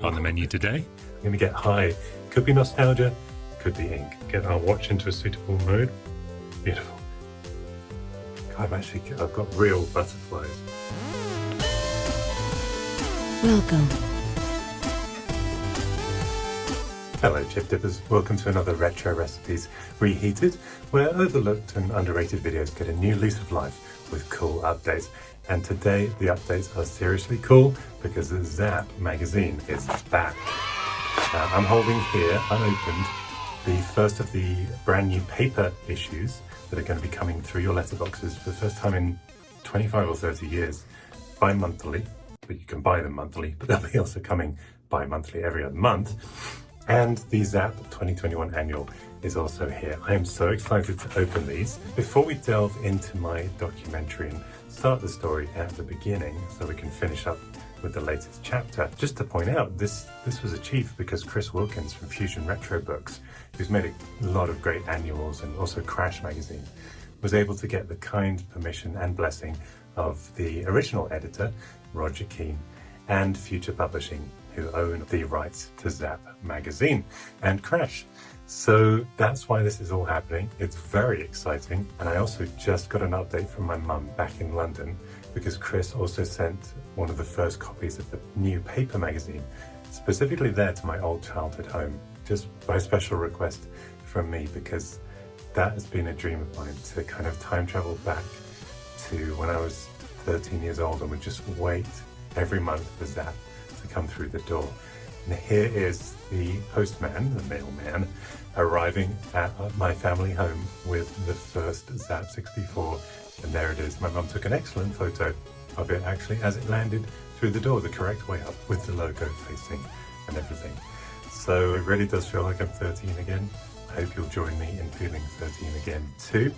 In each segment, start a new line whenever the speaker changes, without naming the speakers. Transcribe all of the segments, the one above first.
On the menu today,
I'm going to get high. Could be nostalgia, could be ink. Get our watch into a suitable mode. Beautiful. I've got real butterflies.
Welcome.
Hello chip dippers, welcome to another Retro Recipes Reheated, where overlooked and underrated videos get a new lease of life with cool updates. And today the updates are seriously cool because the ZZAP magazine is back. I'm holding here, unopened, the first of the brand new paper issues that are going to be coming through your letterboxes for the first time in 25 or 30 years, bi-monthly, but you can buy them monthly, but they'll be also coming bi-monthly every other month. And the ZZAP 2021 annual is also here. I am so excited to open these. Before we delve into my documentary and start the story at the beginning so we can finish up with the latest chapter, just to point out, this was achieved because Chris Wilkins from Fusion Retro Books, who's made a lot of great annuals and also Crash magazine, was able to get the kind permission and blessing of the original editor, Roger Kean, and Future Publishing, who own the rights to ZZAP magazine and Crash. So that's why this is all happening. It's very exciting. And I also just got an update from my mum back in London because Chris also sent one of the first copies of the new paper magazine, specifically there to my old childhood home, just by special request from me, because that has been a dream of mine to kind of time travel back to when I was 13 years old and would just wait every month for ZZAP to come through the door. And here is the postman, the mailman, arriving at my family home with the first ZZAP 64. And there it is. My mum took an excellent photo of it actually as it landed through the door, the correct way up, with the logo facing and everything. So it really does feel like I'm 13 again. I hope you'll join me in feeling 13 again too,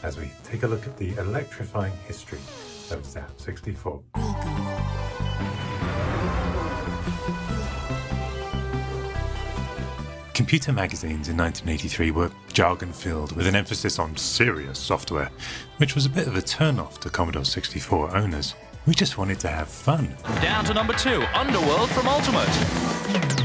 as we take a look at the electrifying history of ZZAP 64.
computer magazines in 1983 were jargon-filled with an emphasis on serious software, which was a bit of a turn-off to Commodore 64 owners. We just wanted to have fun.
Down to number 2, Underworld from Ultimate.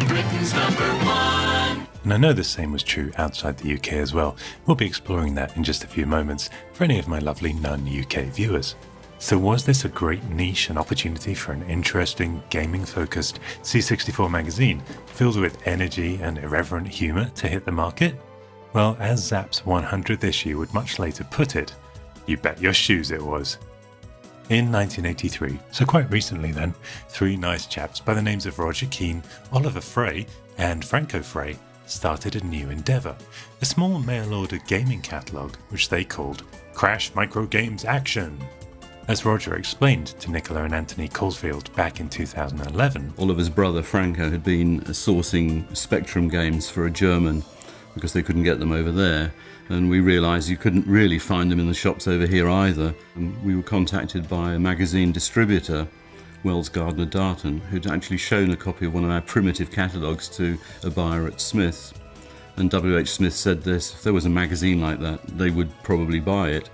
Britain's number 1.
And I know the same was true outside the UK as well. We'll be exploring that in just a few moments for any of my lovely non-UK viewers. So was this a great niche and opportunity for an interesting, gaming-focused C64 magazine filled with energy and irreverent humour to hit the market? Well, as ZZAP's 100th issue would much later put it, you bet your shoes it was. In 1983, so quite recently then, 3 nice chaps by the names of Roger Kean, Oliver Frey and Franco Frey started a new endeavour, a small mail-order gaming catalogue which they called Crash Micro Games Action. As Roger explained to Nicola and Anthony Caulfield back in 2011,
Oliver's brother Franco had been sourcing Spectrum games for a German because they couldn't get them over there, and we realised you couldn't really find them in the shops over here either. And we were contacted by a magazine distributor, Wells Gardner Darton, who'd actually shown a copy of one of our primitive catalogues to a buyer at Smith's. And W.H. Smith said this: if there was a magazine like that, they would probably buy it.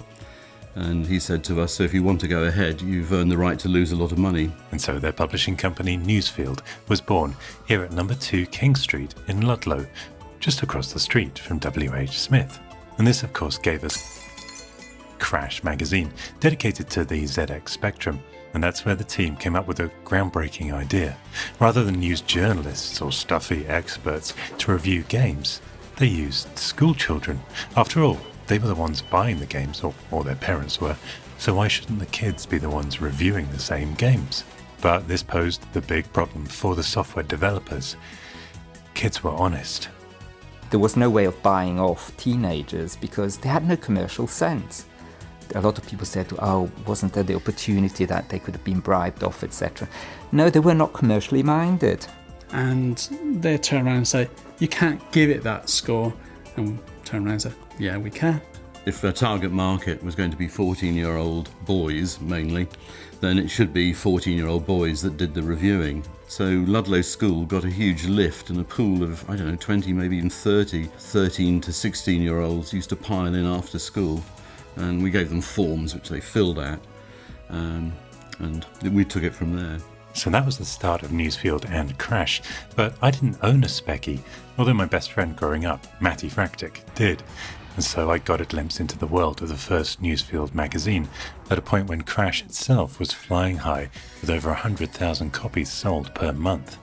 And he said to us, so if you want to go ahead, you've earned the right to lose a lot of money.
And so their publishing company Newsfield was born here at number 2 King Street in Ludlow, just across the street from W.H. Smith. And this of course gave us Crash magazine, dedicated to the ZX Spectrum. And that's where the team came up with a groundbreaking idea. Rather than use journalists or stuffy experts to review games, they used school children. After all, they were the ones buying the games, or their parents were, so why shouldn't the kids be the ones reviewing the same games? But this posed the big problem for the software developers. Kids were honest.
There was no way of buying off teenagers because they had no commercial sense. A lot of people said, oh, wasn't there the opportunity that they could have been bribed off, etc. No, they were not commercially minded.
And they turn around and say, you can't give it that score. And we'll turn around and say, yeah, we can.
If a target market was going to be 14-year-old boys mainly, then it should be 14-year-old boys that did the reviewing. So Ludlow School got a huge lift, and a pool of, 20, maybe even 30, 13 to 16-year-olds used to pile in after school. And we gave them forms which they filled out, and we took it from there.
So that was the start of Newsfield and Crash, but I didn't own a Specky, although my best friend growing up, Matty Fractic, did. And so I got a glimpse into the world of the first Newsfield magazine, at a point when Crash itself was flying high with over 100,000 copies sold per month.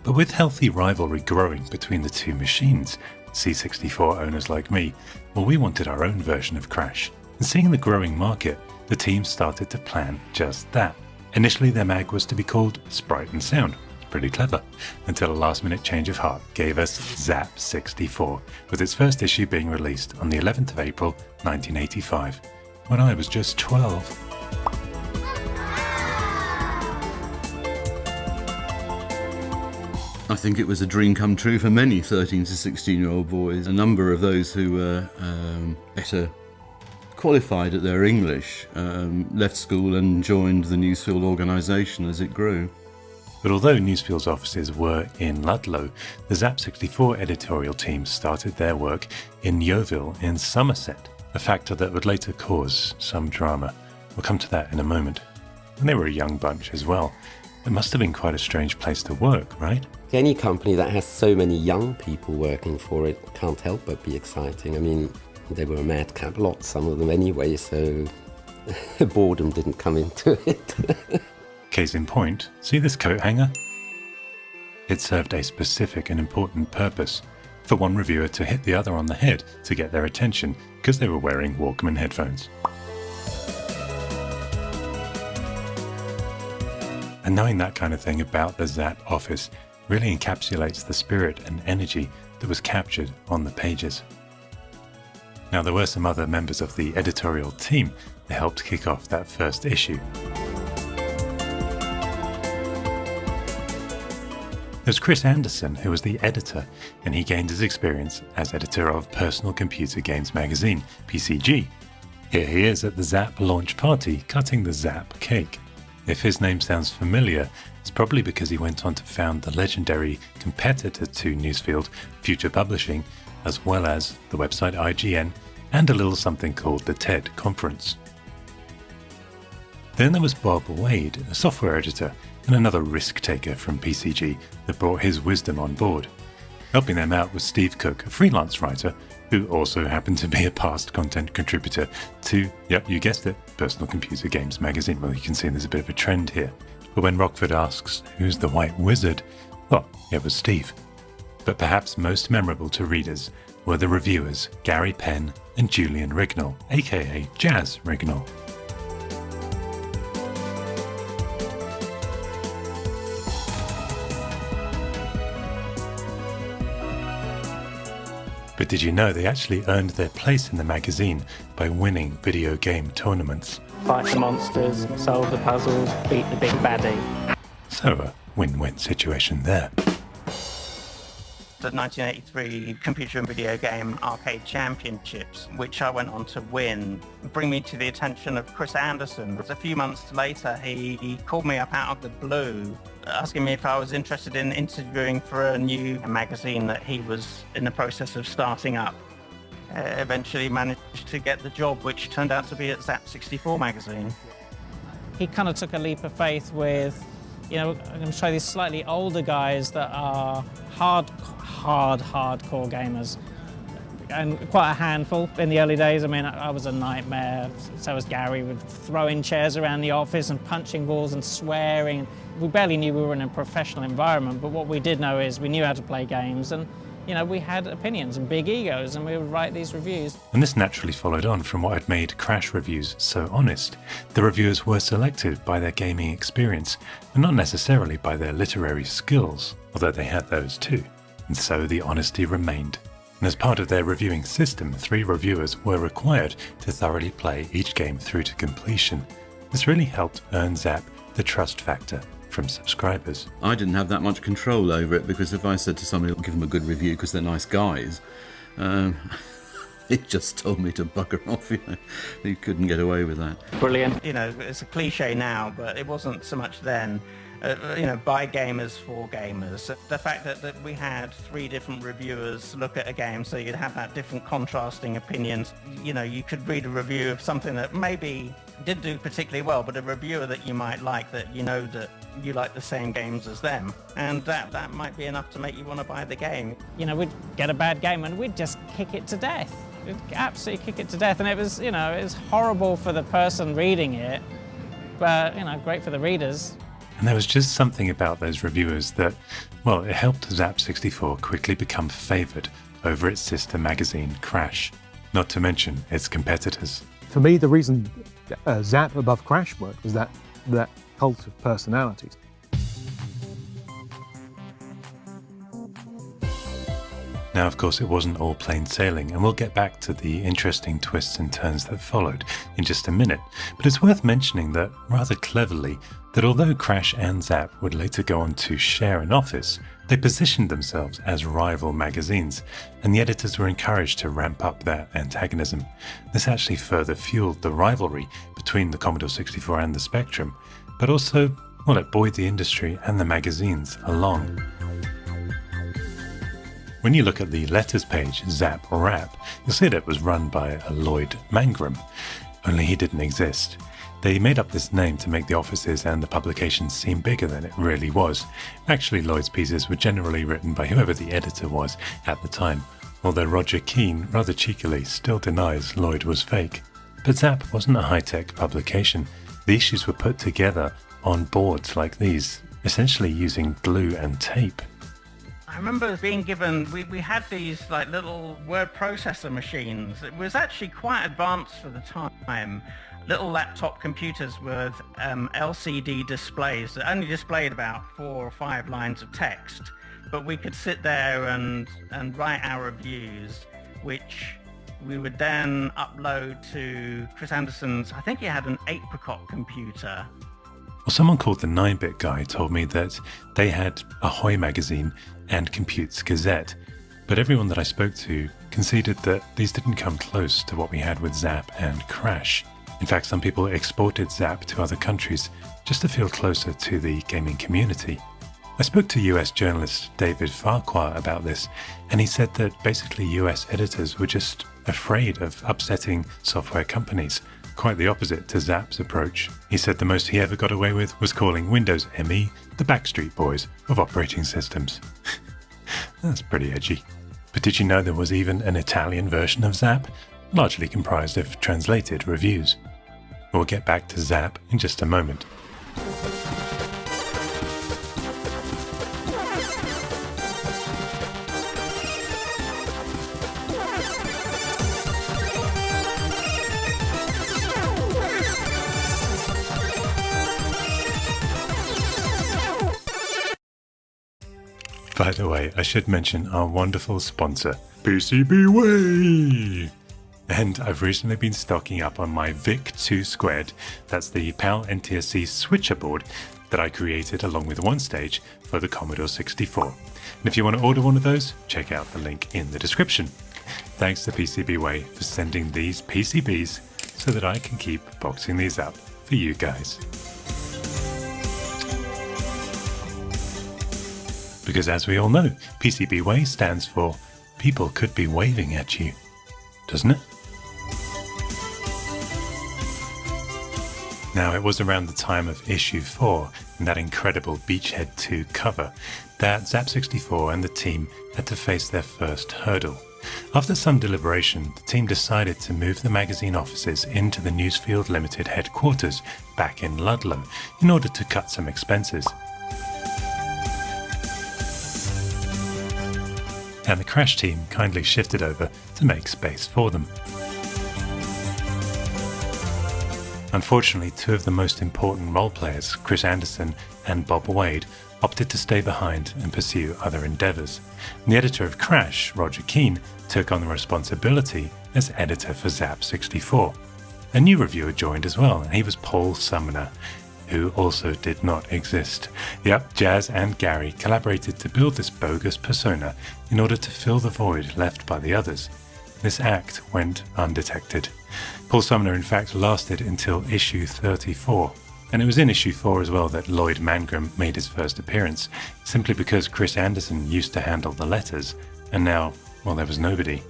But with healthy rivalry growing between the two machines, C64 owners like me, well, we wanted our own version of Crash. And seeing the growing market, the team started to plan just that. Initially, their mag was to be called Sprite and Sound. Pretty clever. Until a last-minute change of heart gave us ZZAP 64, with its first issue being released on the 11th of April 1985, when I was just 12.
I think it was a dream come true for many 13 to 16-year-old boys. A number of those who were better qualified at their English left school and joined the Newsfield organisation as it grew.
But although Newsfield's offices were in Ludlow, the ZZAP 64 editorial team started their work in Yeovil in Somerset, a factor that would later cause some drama. We'll come to that in a moment. And they were a young bunch as well. It must have been quite a strange place to work, right?
Any company that has so many young people working for it can't help but be exciting. I mean, they were a madcap lot, some of them anyway, so boredom didn't come into it.
Case in point, see this coat hanger? It served a specific and important purpose, for one reviewer to hit the other on the head to get their attention because they were wearing Walkman headphones. And knowing that kind of thing about the ZZAP office really encapsulates the spirit and energy that was captured on the pages. Now, there were some other members of the editorial team that helped kick off that first issue. There's Chris Anderson, who was the editor, and he gained his experience as editor of Personal Computer Games magazine, PCG. Here he is at the ZZAP launch party, cutting the ZZAP cake. If his name sounds familiar, it's probably because he went on to found the legendary competitor to Newsfield, Future Publishing, as well as the website IGN, and a little something called the TED Conference. Then there was Bob Wade, a software editor, and another risk-taker from PCG that brought his wisdom on board. Helping them out was Steve Cook, a freelance writer, who also happened to be a past content contributor to, yep, you guessed it, Personal Computer Games magazine. Well, you can see there's a bit of a trend here. But when Rockford asks, who's the White Wizard? Well, it was Steve. But perhaps most memorable to readers were the reviewers Gary Penn and Julian Rignall, aka Jazz Rignall. But did you know they actually earned their place in the magazine by winning video game tournaments?
Fight the monsters, solve the puzzles, beat the big baddie.
So a win-win situation there.
The 1983 Computer and Video Game Arcade Championships, which I went on to win, bring me to the attention of Chris Anderson. A few months later, he called me up out of the blue, asking me if I was interested in interviewing for a new magazine that he was in the process of starting up. Eventually managed to get the job, which turned out to be at ZZAP 64 magazine.
He kind of took a leap of faith with, you know, I'm going to show these slightly older guys that are hardcore gamers. And quite a handful in the early days. I mean, I was a nightmare. So was Gary, with throwing chairs around the office and punching walls and swearing. We barely knew we were in a professional environment, but what we did know is we knew how to play games, and you know, we had opinions and big egos, and we would write these reviews.
And this naturally followed on from what had made Crash reviews so honest. The reviewers were selected by their gaming experience, and not necessarily by their literary skills, although they had those too. And so the honesty remained. And as part of their reviewing system, 3 reviewers were required to thoroughly play each game through to completion. This really helped earn ZZAP the trust factor from subscribers.
I didn't have that much control over it, because if I said to somebody, give them a good review because they're nice guys, it just told me to bugger off. You know, you couldn't get away with that.
Brilliant.
You know, it's a cliche now, but it wasn't so much then. You know, by gamers for gamers. The fact that we had 3 different reviewers look at a game, so you'd have that different contrasting opinions. You know, you could read a review of something that maybe did do particularly well, but a reviewer that you might like, that you know that you like the same games as them, and that might be enough to make you want to buy the game.
You know, we'd get a bad game and we'd just kick it to death. We'd absolutely kick it to death, and it was, you know, it was horrible for the person reading it, but, you know, great for the readers.
And there was just something about those reviewers that, well, it helped ZZAP! quickly become favoured over its sister magazine, Crash, not to mention its competitors.
For me, the reason ZZAP! Above Crash worked was that cult of personalities.
Now, of course, it wasn't all plain sailing, and we'll get back to the interesting twists and turns that followed in just a minute. But it's worth mentioning that, rather cleverly, that although Crash and ZZAP! Would later go on to share an office, they positioned themselves as rival magazines, and the editors were encouraged to ramp up their antagonism. This actually further fueled the rivalry between the Commodore 64 and the Spectrum, but also, well, it buoyed the industry and the magazines along. When you look at the letters page, ZZAP! Rap, you'll see that it was run by a Lloyd Mangrum, only he didn't exist. They made up this name to make the offices and the publications seem bigger than it really was. Actually, Lloyd's pieces were generally written by whoever the editor was at the time, although Roger Kean rather cheekily still denies Lloyd was fake. But ZZAP! Wasn't a high-tech publication. The issues were put together on boards like these, essentially using glue and tape.
I remember being given, we had these like little word processor machines. It was actually quite advanced for the time. Little laptop computers with LCD displays that only displayed about 4 or 5 lines of text. But we could sit there and write our reviews, which we would then upload to Chris Anderson's, I think he had an apricot computer.
Well, someone called the 9-Bit Guy told me that they had Ahoy magazine and Compute's Gazette, but everyone that I spoke to conceded that these didn't come close to what we had with ZZAP! And Crash. In fact, some people exported ZZAP! To other countries just to feel closer to the gaming community. I spoke to US journalist David Farquhar about this, and he said that basically US editors were just afraid of upsetting software companies. Quite the opposite to ZZAP!'s approach. He said the most he ever got away with was calling Windows ME the Backstreet Boys of operating systems. That's pretty edgy. But did you know there was even an Italian version of ZZAP!, largely comprised of translated reviews? We'll get back to ZZAP! In just a moment. By the way, I should mention our wonderful sponsor, PCBWay! And I've recently been stocking up on my VIC-2 Squared, that's the PAL NTSC switcher board that I created along with OneStage for the Commodore 64. And if you want to order one of those, check out the link in the description. Thanks to PCBWay for sending these PCBs so that I can keep boxing these up for you guys. Because as we all know, PCBWay stands for People Could Be Waving at You, doesn't it? Now, it was around the time of issue 4 and that incredible Beachhead 2 cover that ZZAP! And the team had to face their first hurdle. After some deliberation, the team decided to move the magazine offices into the Newsfield Limited headquarters back in Ludlow in order to cut some expenses. And the Crash team kindly shifted over to make space for them. Unfortunately, 2 of the most important role players, Chris Anderson and Bob Wade, opted to stay behind and pursue other endeavours. And the editor of Crash, Roger Kean, took on the responsibility as editor for ZZAP! A new reviewer joined as well, and he was Paul Sumner, who also did not exist. Yep, Jazz and Gary collaborated to build this bogus persona in order to fill the void left by the others. This act went undetected. Paul Sumner in fact lasted until issue 34, and it was in issue 4 as well that Lloyd Mangrum made his first appearance, simply because Chris Anderson used to handle the letters, and now, well, there was nobody.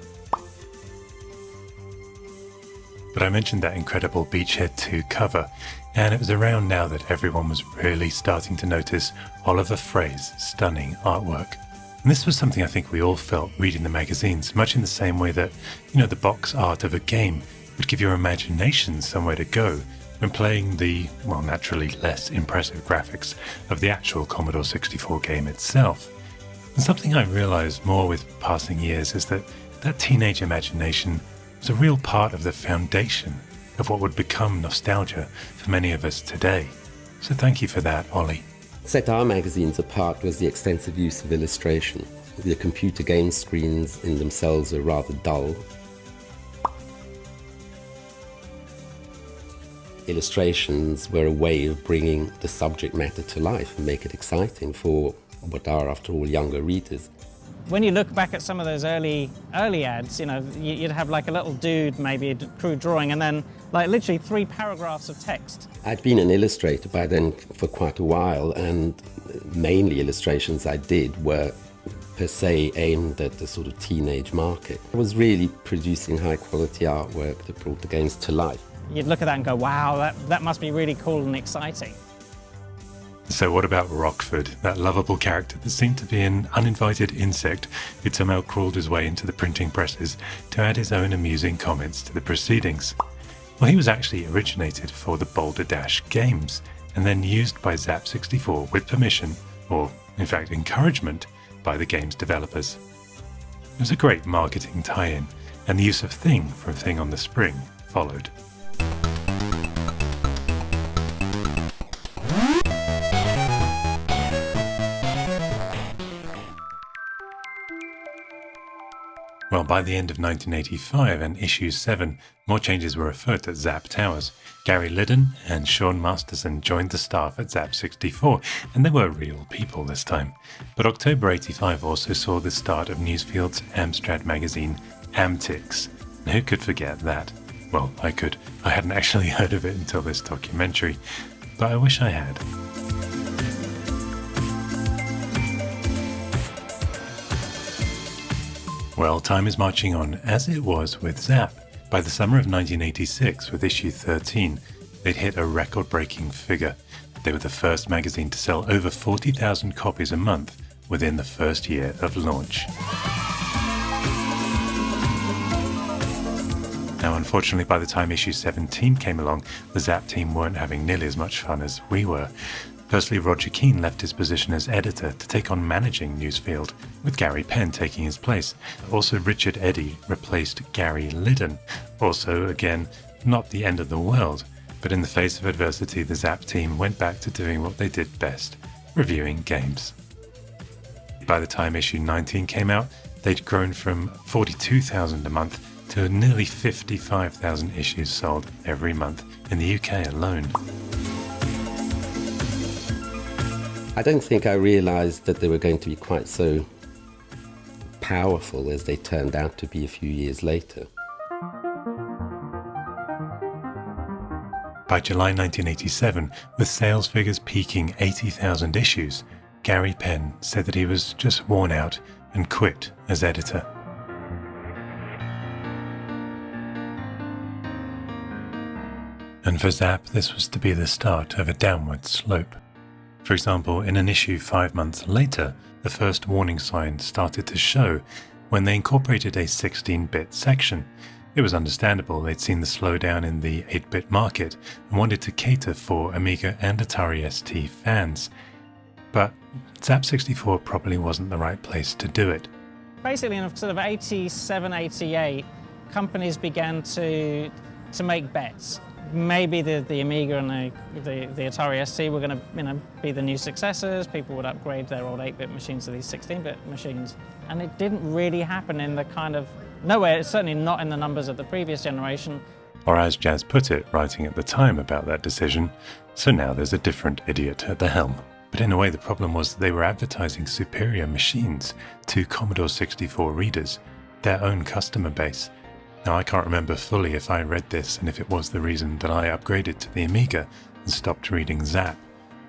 but I mentioned that incredible Beachhead 2 cover, and it was around now that everyone was really starting to notice Oliver Frey's stunning artwork. And this was something I think we all felt reading the magazines, much in the same way that, the box art of a game would give your imagination somewhere to go when playing the, naturally less impressive graphics of the actual Commodore 64 game itself. And something I realised more with passing years is that teenage imagination was a real part of the foundation of what would become nostalgia for many of us today. So thank you for that, Ollie.
Set our magazines apart was the extensive use of illustration. The computer game screens in themselves are rather dull. Illustrations were a way of bringing the subject matter to life and make it exciting for what are, after all, younger readers.
When you look back at some of those early ads, you'd have like a little dude, maybe a crude drawing, and then like literally 3 paragraphs of text.
I'd been an illustrator by then for quite a while, and mainly illustrations I did were per se aimed at the sort of teenage market. I was really producing high quality artwork that brought the games to life.
You'd look at that and go, wow, that must be really cool and exciting.
So what about Rockford, that lovable character that seemed to be an uninvited insect who'd somehow crawled his way into the printing presses to add his own amusing comments to the proceedings? Well, he was actually originated for the Boulder Dash games and then used by ZZAP 64 with permission, or in fact encouragement, by the game's developers. It was a great marketing tie-in, and the use of Thing from Thing on the Spring followed. Well, by the end of 1985 and issue 7, more changes were afoot at ZZAP Towers. Gary Liddon and Sean Masterson joined the staff at ZZAP 64, and they were real people this time. But October 85 also saw the start of Newsfield's Amstrad magazine, Amtix. Who could forget that? Well, I could. I hadn't actually heard of it until this documentary, but I wish I had. Well, time is marching on, as it was with ZZAP. By the summer of 1986, with issue 13, they'd hit a record-breaking figure. They were the first magazine to sell over 40,000 copies a month within the first year of launch. Now, unfortunately, by the time issue 17 came along, the ZZAP team weren't having nearly as much fun as we were. Firstly, Roger Kean left his position as editor to take on managing Newsfield, with Gary Penn taking his place. Also, Richard Eddy replaced Gary Liddon. Also, again, not the end of the world, but in the face of adversity, the ZZAP team went back to doing what they did best, reviewing games. By the time issue 19 came out, they'd grown from 42,000 a month to nearly 55,000 issues sold every month in the UK alone.
I don't think I realised that they were going to be quite so powerful as they turned out to be a few years later.
By July 1987, with sales figures peaking 80,000 issues, Gary Penn said that he was just worn out and quit as editor. And for ZZAP, this was to be the start of a downward slope. For example, in an issue 5 months later, the first warning sign started to show when they incorporated a 16-bit section. It was understandable they'd seen the slowdown in the 8-bit market and wanted to cater for Amiga and Atari ST fans. But ZZAP 64 probably wasn't the right place to do it.
Basically, in sort of 87, 88, companies began to make bets. Maybe the Amiga and the Atari ST were going to be the new successors. People would upgrade their old 8-bit machines to these 16-bit machines. And it didn't really happen in the kind of, nowhere, certainly not in the numbers of the previous generation.
Or as Jazz put it, writing at the time about that decision, so now there's a different idiot at the helm. But in a way, the problem was that they were advertising superior machines to Commodore 64 readers, their own customer base. Now, I can't remember fully if I read this and if it was the reason that I upgraded to the Amiga and stopped reading ZZAP,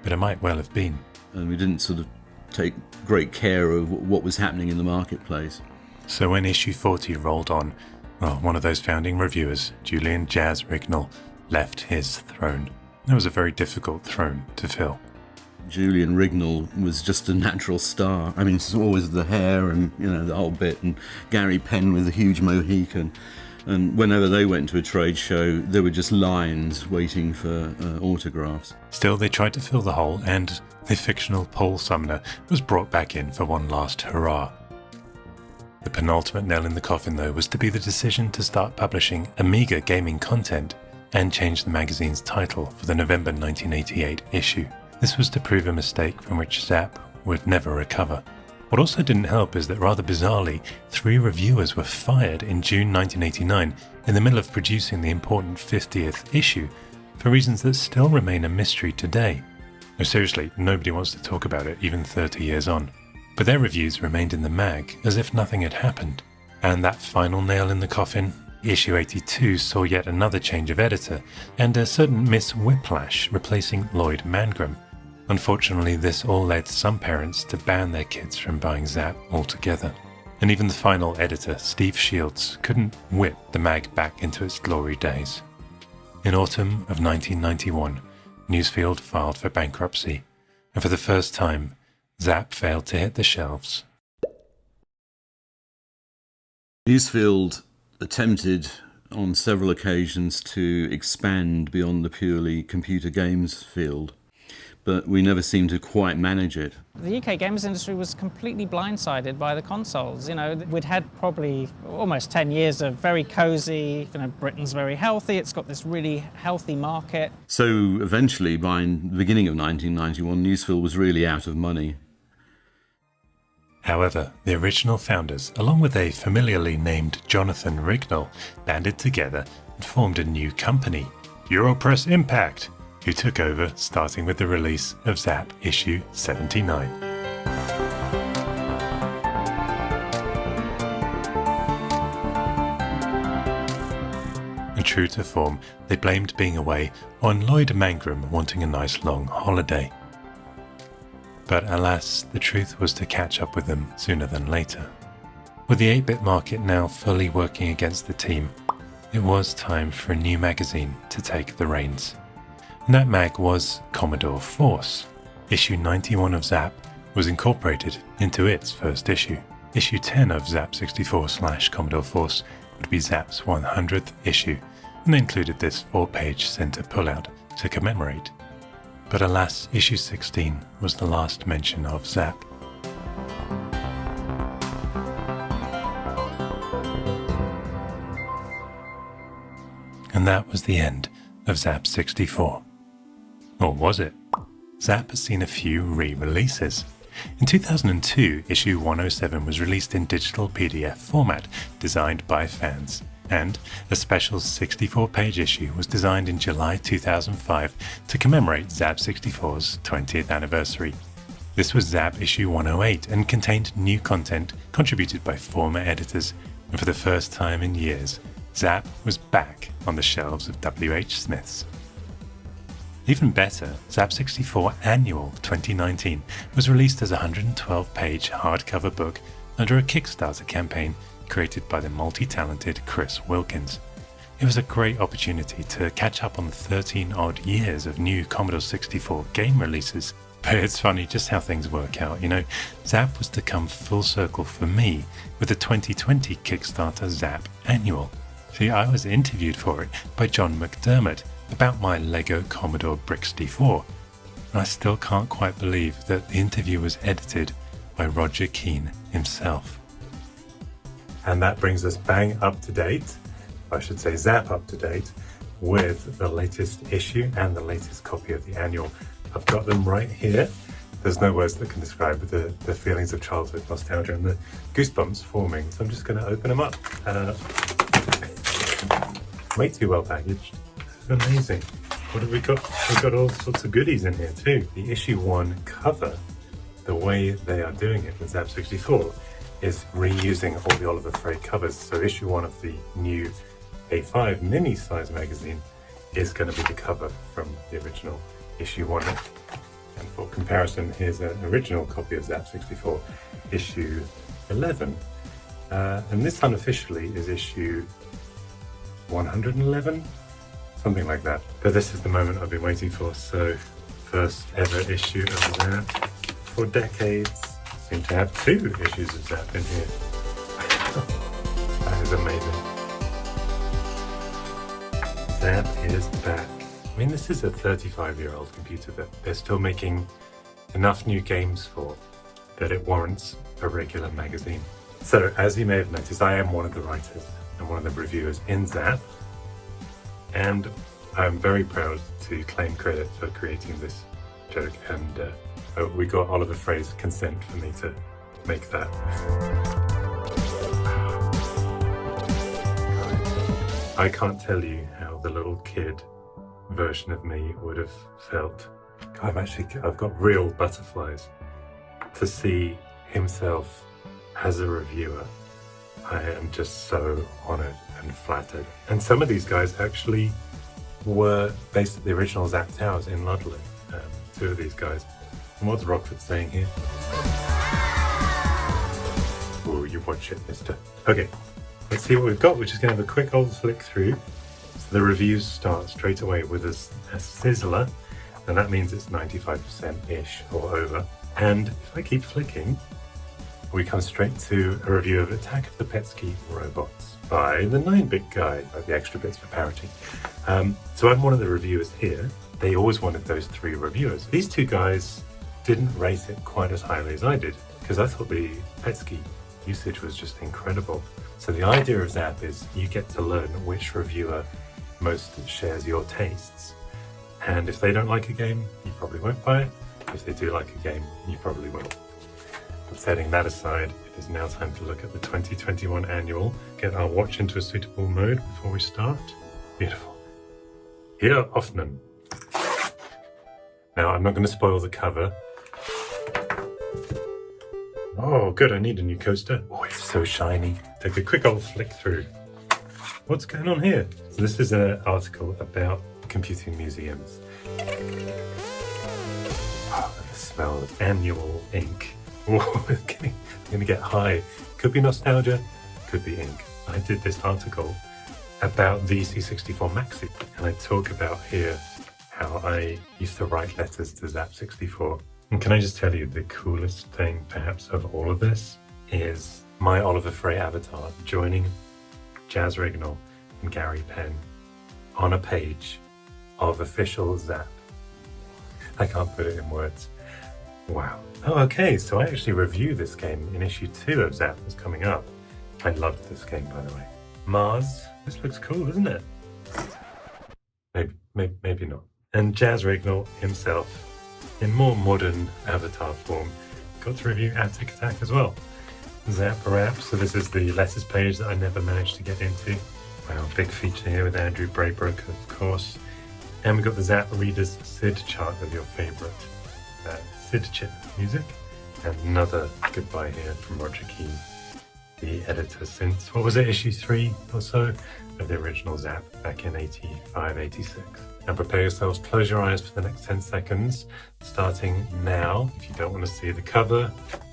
but it might well have been.
And we didn't sort of take great care of what was happening in the marketplace.
So when issue 40 rolled on, Well, one of those founding reviewers, Julian Jazz Rignall, left his throne. That was a very difficult throne to fill.
Julian Rignall was just a natural star. I mean, it's always the hair and, the whole bit, and Gary Penn with the huge Mohican. And whenever they went to a trade show, there were just lines waiting for autographs.
Still, they tried to fill the hole, and the fictional Paul Sumner was brought back in for one last hurrah. The penultimate nail in the coffin, though, was to be the decision to start publishing Amiga gaming content and change the magazine's title for the November 1988 issue. This was to prove a mistake from which ZZAP would never recover. What also didn't help is that, rather bizarrely, 3 reviewers were fired in June 1989 in the middle of producing the important 50th issue for reasons that still remain a mystery today. No, seriously, nobody wants to talk about it even 30 years on. But their reviews remained in the mag as if nothing had happened. And that final nail in the coffin, issue 82, saw yet another change of editor and a certain Miss Whiplash replacing Lloyd Mangrum. Unfortunately, this all led some parents to ban their kids from buying ZZAP altogether. And even the final editor, Steve Shields, couldn't whip the mag back into its glory days. In autumn of 1991, Newsfield filed for bankruptcy, and for the first time, ZZAP failed to hit the shelves.
Newsfield attempted on several occasions to expand beyond the purely computer games field, but we never seemed to quite manage it.
The UK games industry was completely blindsided by the consoles. We'd had probably almost 10 years of very cosy, Britain's very healthy, it's got this really healthy market.
So eventually, by the beginning of 1991, Newsfield was really out of money.
However, the original founders, along with a familiarly named Jonathan Rignall, banded together and formed a new company, Europress Impact, who took over starting with the release of ZZAP issue 79. And true to form, they blamed being away on Lloyd Mangrum wanting a nice long holiday. But alas, the truth was to catch up with them sooner than later. With the 8-bit market now fully working against the team, it was time for a new magazine to take the reins. And that mag was Commodore Force. Issue 91 of ZZAP was incorporated into its first issue. Issue 10 of ZZAP 64/Commodore Force would be ZZAP's 100th issue, and they included this 4-page center pullout to commemorate. But alas, issue 16 was the last mention of ZZAP. And that was the end of ZZAP 64. Or was it? ZZAP has seen a few re-releases. In 2002, issue 107 was released in digital PDF format, designed by fans. And a special 64-page issue was designed in July 2005 to commemorate ZZAP 64's 20th anniversary. This was ZZAP issue 108 and contained new content contributed by former editors, and for the first time in years, ZZAP was back on the shelves of W.H. Smith's. Even better, ZZAP 64 Annual 2019 was released as a 112-page hardcover book under a Kickstarter campaign created by the multi-talented Chris Wilkins. It was a great opportunity to catch up on the 13-odd years of new Commodore 64 game releases. But it's funny just how things work out, ZZAP was to come full circle for me with the 2020 Kickstarter ZZAP Annual. See, I was interviewed for it by John McDermott about my Lego Commodore Brick-64, and I still can't quite believe that the interview was edited by Roger Kean himself.
And that brings us bang up to date, I should say ZZAP up to date, with the latest issue and the latest copy of the annual. I've got them right here. There's no words that can describe the feelings of childhood nostalgia and the goosebumps forming, so I'm just going to open them up. Way too well packaged. Amazing. What have we got? We've got all sorts of goodies in here too. The issue 1 cover, the way they are doing it with ZZAP 64 is reusing all the Oliver Frey covers. So issue 1 of the new A5 mini size magazine is going to be the cover from the original issue 1. And for comparison, here's an original copy of ZZAP 64, issue 11. And this unofficially is issue 111? Something like that. But this is the moment I've been waiting for, so first ever issue of ZZAP for decades. Seem to have 2 issues of ZZAP in here. That is amazing. ZZAP is back. I mean, this is a 35-year-old computer that they're still making enough new games for that it warrants a regular magazine. So, as you may have noticed, I am one of the writers and one of the reviewers in ZZAP, and I'm very proud to claim credit for creating this joke, and we got Oliver Frey's consent for me to make that. I can't tell you how the little kid version of me would have felt. I've got real butterflies to see himself as a reviewer. I am just so honoured and flattered. And some of these guys actually were based at the original ZZAP Towers in Ludlow. 2 of these guys. And what's Rockford saying here? Oh, you watch it, mister. Okay, let's see what we've got. We're just going to have a quick old flick through. So the reviews start straight away with a sizzler, and that means it's 95%-ish or over. And if I keep flicking, we come straight to a review of Attack of the Petsky Robots by the 9-bit guy, the extra bits for parity. So I'm one of the reviewers here. They always wanted those 3 reviewers. These 2 guys didn't rate it quite as highly as I did, because I thought the Petsky usage was just incredible. So the idea of ZZAP is you get to learn which reviewer most shares your tastes. And if they don't like a game, you probably won't buy it. If they do like a game, you probably will. But setting that aside, it is now time to look at the 2021 annual, get our watch into a suitable mode before we start. Beautiful. Here, Hoffman. Now, I'm not going to spoil the cover. Oh, good, I need a new coaster. Oh, it's so shiny. Take a quick old flick through. What's going on here? So this is an article about computing museums. Oh, the smell of annual ink. Oh, I'm going to get high. Could be nostalgia, could be ink. I did this article about the C64 Maxi, and I talk about here how I used to write letters to ZZAP64. And can I just tell you, the coolest thing perhaps of all of this is my Oliver Frey avatar joining Jazz Rignall and Gary Penn on a page of official ZZAP. I can't put it in words. Wow. Oh, okay, so I actually reviewed this game in issue 2 of ZZAP that's coming up. I loved this game, by the way. Mars, this looks cool, doesn't it? Maybe not. And Jazz Rignall himself, in more modern avatar form, got to review Attic Attack as well. ZZAP Rap, so this is the letters page that I never managed to get into. Wow, big feature here with Andrew Braybrook, of course. And we've got the ZZAP Reader's SID chart of your favourite SID chip music. And another goodbye here from Roger Kean, the editor since, what was it, issue 3 or so of the original ZZAP back in 85, 86. Now prepare yourselves, close your eyes for the next 10 seconds, starting now. If you don't want to see the cover,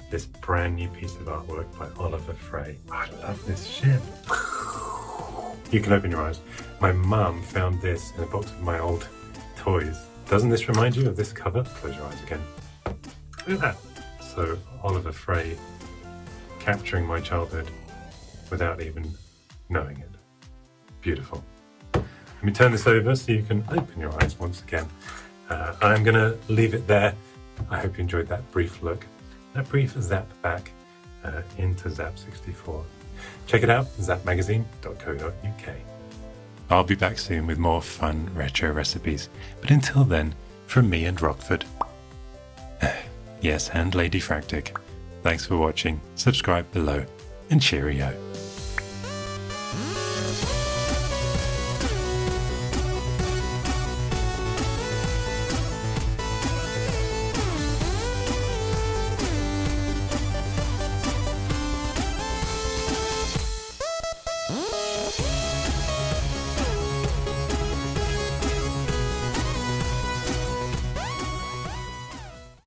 this brand new piece of artwork by Oliver Frey. I love this ship. You can open your eyes. My mum found this in a box of my old toys. Doesn't this remind you of this cover? Close your eyes again. Look at that. So Oliver Frey capturing my childhood without even knowing it. Beautiful. Let me turn this over so you can open your eyes once again. I'm going to leave it there. I hope you enjoyed that brief look, that brief zap back into ZZAP64. Check it out, zapmagazine.co.uk.
I'll be back soon with more fun retro recipes, but until then, from me and Rockford. Yes, and Lady Fractic. Thanks for watching, subscribe below, and cheerio.